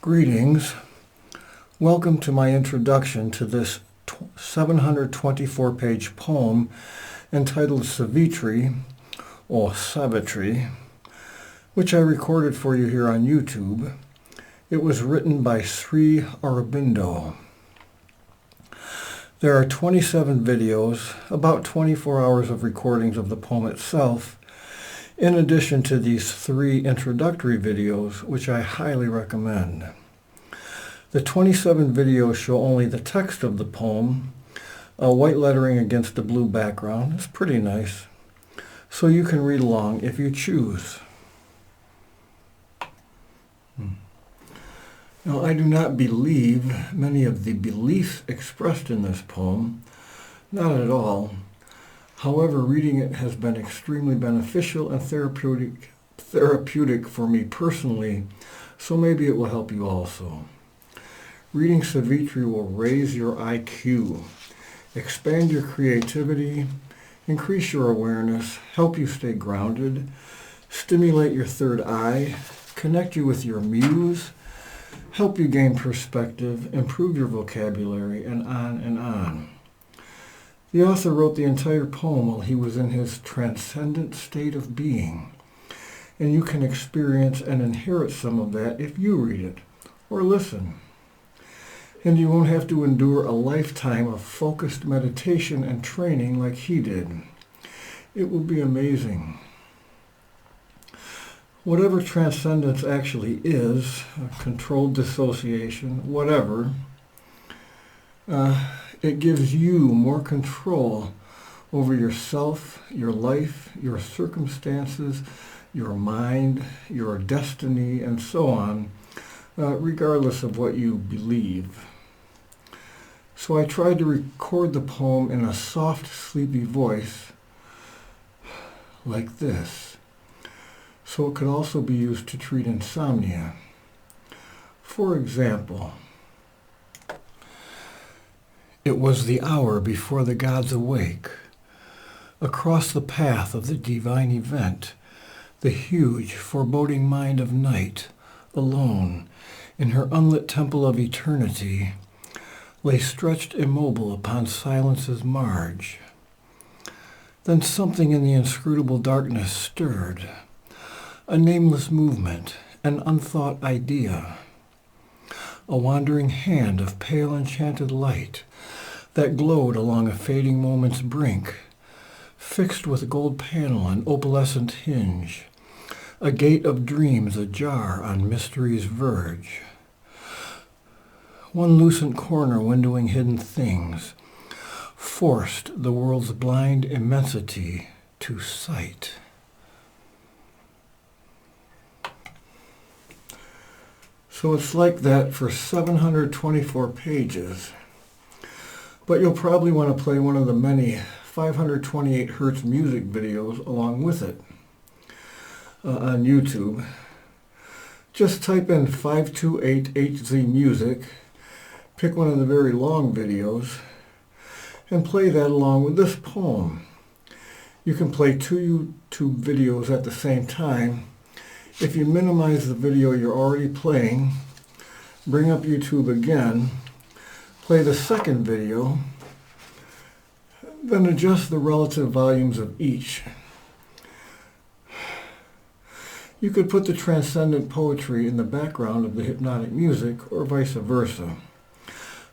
Greetings. Welcome to my introduction to this 724-page poem entitled Savitri, or Savitri, which I recorded for you here on YouTube. It was written by Sri Aurobindo. There are 27 videos, about 24 hours of recordings of the poem itself, in addition to these 3 introductory videos, which I highly recommend. The 27 videos show only the text of the poem, white lettering against a blue background. It's pretty nice, so you can read along if you choose. Now, I do not believe many of the beliefs expressed in this poem, not at all. However, reading it has been extremely beneficial and therapeutic for me personally, so maybe it will help you also. Reading Savitri will raise your IQ, expand your creativity, increase your awareness, help you stay grounded, stimulate your third eye, connect you with your muse, help you gain perspective, improve your vocabulary, and on and on. The author wrote the entire poem while he was in his transcendent state of being, and you can experience and inherit some of that if you read it or listen. And you won't have to endure a lifetime of focused meditation and training like he did. It will be amazing. Whatever transcendence actually is, controlled dissociation, whatever, it gives you more control over yourself, your life, your circumstances, your mind, your destiny, and so on, regardless of what you believe. So I tried to record the poem in a soft, sleepy voice like this, so it could also be used to treat insomnia. For example, it was the hour before the gods awake. Across the path of the divine event, the huge, foreboding mind of night, alone, in her unlit temple of eternity, lay stretched immobile upon silence's marge. Then something in the inscrutable darkness stirred, a nameless movement, an unthought idea, a wandering hand of pale enchanted light that glowed along a fading moment's brink, fixed with gold panel and opalescent hinge, a gate of dreams ajar on mystery's verge. One lucent corner windowing hidden things, forced the world's blind immensity to sight. So it's like that for 724 pages. But you'll probably want to play one of the many 528 Hertz music videos along with it on YouTube. Just type in 528HZ music, pick one of the very long videos, and play that along with this poem. You can play 2 YouTube videos at the same time. If you minimize the video you're already playing, bring up YouTube again, play the second video, then adjust the relative volumes of each. You could put the transcendent poetry in the background of the hypnotic music, or vice versa.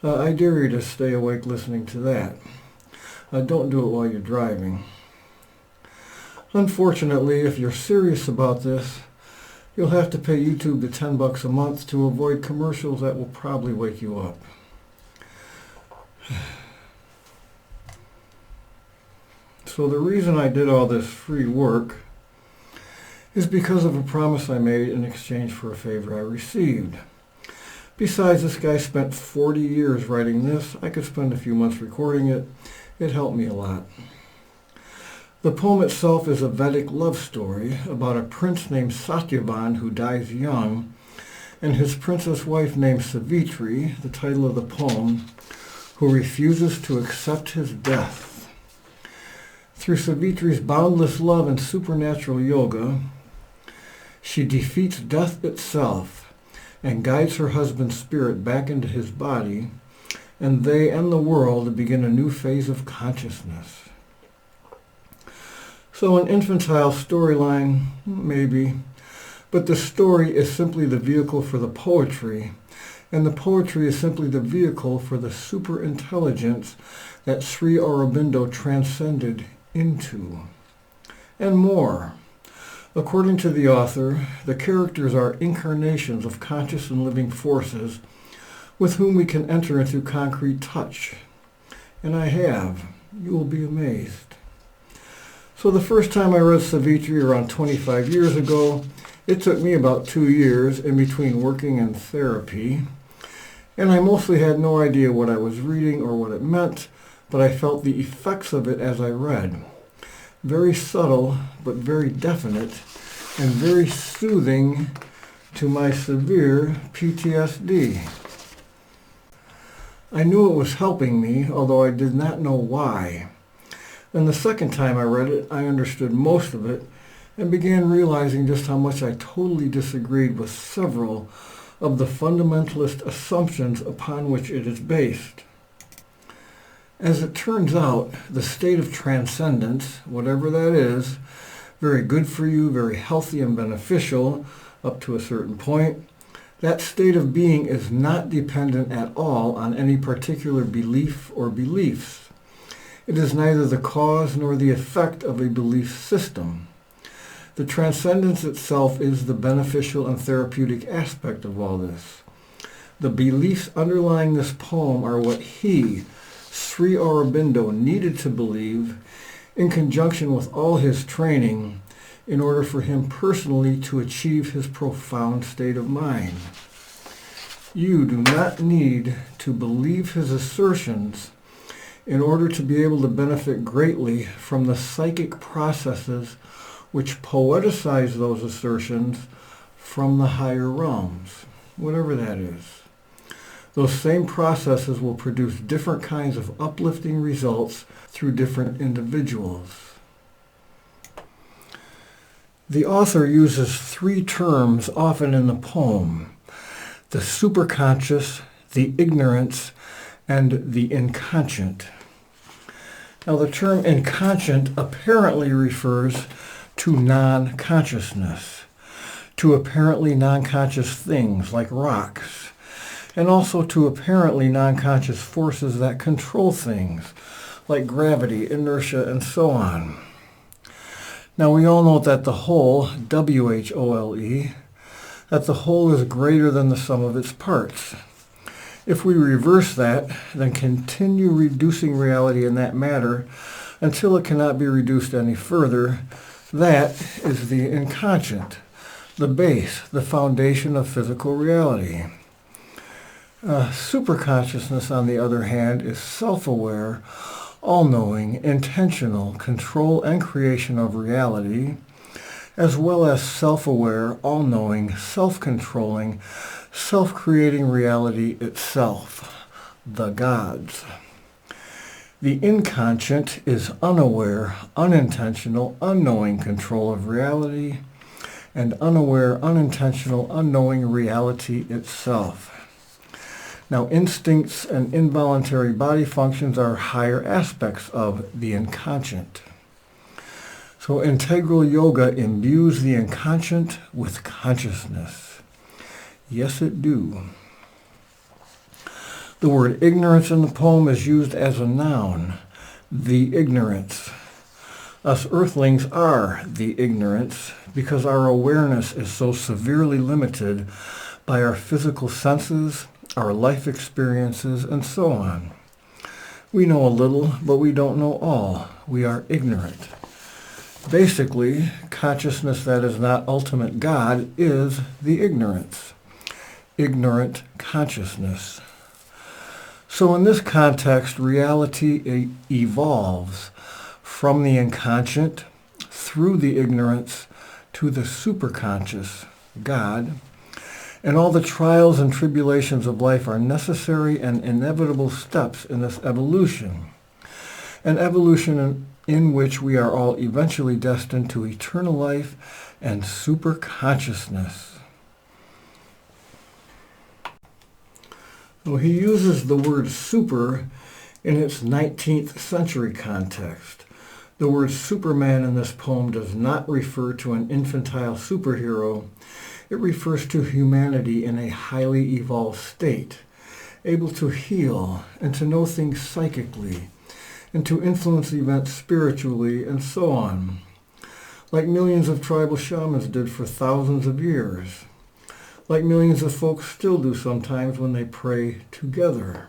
I dare you to stay awake listening to that. Don't do it while you're driving. Unfortunately, if you're serious about this, you'll have to pay YouTube the $10 a month to avoid commercials that will probably wake you up. So the reason I did all this free work is because of a promise I made in exchange for a favor I received. Besides, this guy spent 40 years writing this. I could spend a few months recording it. It helped me a lot. The poem itself is a Vedic love story about a prince named Satyavan who dies young, and his princess wife named Savitri, the title of the poem, who refuses to accept his death. Through Savitri's boundless love and supernatural yoga, she defeats death itself, and guides her husband's spirit back into his body, and they and the world begin a new phase of consciousness. So an infantile storyline, maybe, but the story is simply the vehicle for the poetry, and the poetry is simply the vehicle for the superintelligence that Sri Aurobindo transcended into. And more. According to the author, the characters are incarnations of conscious and living forces with whom we can enter into concrete touch. And I have. You will be amazed. So the first time I read Savitri around 25 years ago, it took me about 2 years in between working in therapy, and I mostly had no idea what I was reading or what it meant, but I felt the effects of it as I read. Very subtle, but very definite, and very soothing to my severe PTSD. I knew it was helping me, although I did not know why. And the second time I read it, I understood most of it and began realizing just how much I totally disagreed with several of the fundamentalist assumptions upon which it is based. As it turns out, the state of transcendence, whatever that is, very good for you, very healthy and beneficial up to a certain point, that state of being is not dependent at all on any particular belief or beliefs. It is neither the cause nor the effect of a belief system. The transcendence itself is the beneficial and therapeutic aspect of all this. The beliefs underlying this poem are what he, Sri Aurobindo, needed to believe in conjunction with all his training in order for him personally to achieve his profound state of mind. You do not need to believe his assertions in order to be able to benefit greatly from the psychic processes which poeticize those assertions from the higher realms, whatever that is. Those same processes will produce different kinds of uplifting results through different individuals. The author uses 3 terms often in the poem: the superconscious, the ignorance, and the inconscient. Now, the term inconscient apparently refers to non-consciousness, to apparently non-conscious things like rocks, and also to apparently non-conscious forces that control things like gravity, inertia, and so on. Now, we all know that the whole, W-H-O-L-E, that the whole is greater than the sum of its parts. If we reverse that, then continue reducing reality in that matter until it cannot be reduced any further, that is the inconscient, the base, the foundation of physical reality. Superconsciousness, on the other hand, is self-aware, all-knowing, intentional control and creation of reality, as well as self-aware, all-knowing, self-controlling, self-creating reality itself, the gods. The inconscient is unaware, unintentional, unknowing control of reality, and unaware, unintentional, unknowing reality itself. Now, instincts and involuntary body functions are higher aspects of the inconscient. So integral yoga imbues the inconscient with consciousness. Yes, it do. The word ignorance in the poem is used as a noun, the ignorance. Us earthlings are the ignorance because our awareness is so severely limited by our physical senses, our life experiences, and so on. We know a little, but we don't know all. We are ignorant. Basically, consciousness that is not ultimate God is the ignorance. Ignorant consciousness. So in this context, reality evolves from the inconscient through the ignorance to the superconscious, God, and all the trials and tribulations of life are necessary and inevitable steps in this evolution, an evolution in which we are all eventually destined to eternal life and superconsciousness. Well, he uses the word super in its 19th century context. The word Superman in this poem does not refer to an infantile superhero. It refers to humanity in a highly evolved state, able to heal and to know things psychically, and to influence events spiritually, and so on, like millions of tribal shamans did for thousands of years, like millions of folks still do sometimes when they pray together,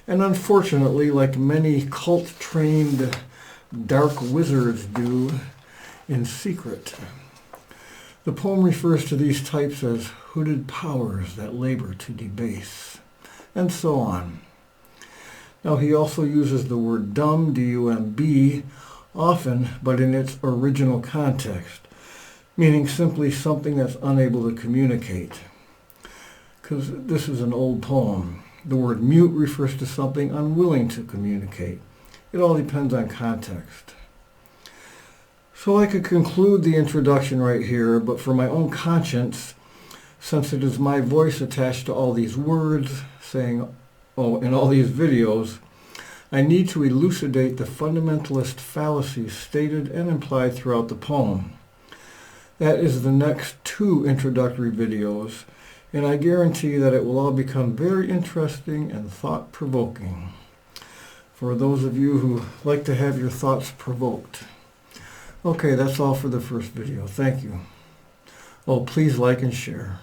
and unfortunately, like many cult-trained dark wizards do in secret. The poem refers to these types as hooded powers that labor to debase, and so on. Now, he also uses the word dumb, D-U-M-B, often, but in its original context, meaning simply something that's unable to communicate. Because this is an old poem. The word mute refers to something unwilling to communicate. It all depends on context. So I could conclude the introduction right here, but for my own conscience, since it is my voice attached to all these words, saying, in all these videos, I need to elucidate the fundamentalist fallacies stated and implied throughout the poem. That is the next 2 introductory videos, and I guarantee that it will all become very interesting and thought-provoking for those of you who like to have your thoughts provoked. Okay, that's all for the first video. Thank you. Oh, please like and share.